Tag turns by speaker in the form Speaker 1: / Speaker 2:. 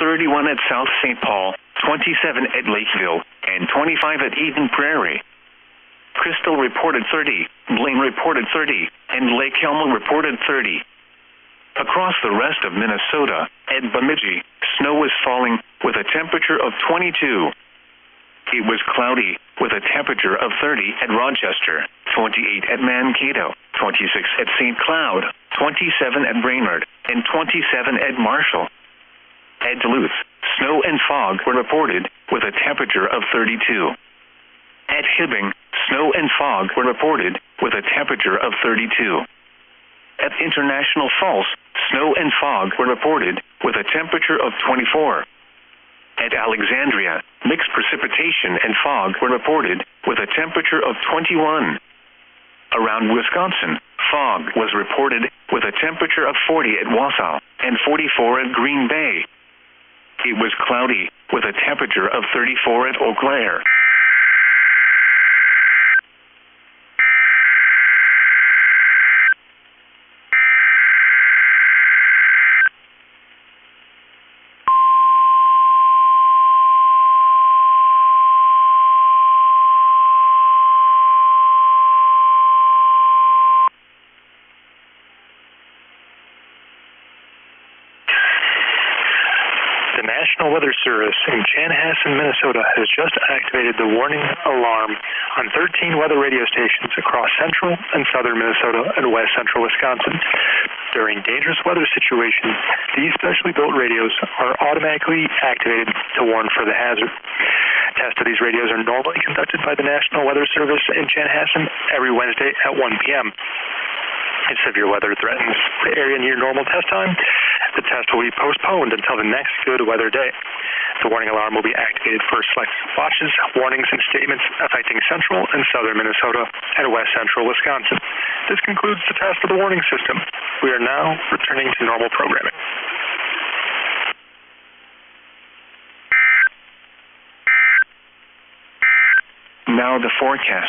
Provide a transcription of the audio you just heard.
Speaker 1: 31 at South St. Paul, 27 at Lakeville, and 25 at Eden Prairie. Crystal reported 30, Blaine reported 30, and Lake Helma reported 30. Across the rest of Minnesota, at Bemidji, snow was falling with a temperature of 22. It was cloudy with a temperature of 30 at Rochester, 28 at Mankato, 26 at St. Cloud, 27 at Brainerd, and 27 at Marshall. At Duluth, snow and fog were reported with a temperature of 32. At Hibbing, snow and fog were reported with a temperature of 32. At International Falls, snow and fog were reported with a temperature of 24. At Alexandria, mixed precipitation and fog were reported with a temperature of 21. Around Wisconsin, fog was reported with a temperature of 40 at Wausau and 44 at Green Bay. It was cloudy with a temperature of 34 at Eau Claire.
Speaker 2: The National Weather Service in Chanhassen, Minnesota has just activated the warning alarm on 13 weather radio stations across central and southern Minnesota and west central Wisconsin. During dangerous weather situations, these specially built radios are automatically activated to warn for the hazard. Tests of these radios are normally conducted by the National Weather Service in Chanhassen every Wednesday at 1 p.m. If severe weather threatens the area near normal test time, the test will be postponed until the next good weather day. The warning alarm will be activated for select watches, warnings, and statements affecting central and southern Minnesota and west central Wisconsin. This concludes the test of the warning system. We are now returning to normal programming.
Speaker 1: Now the forecast.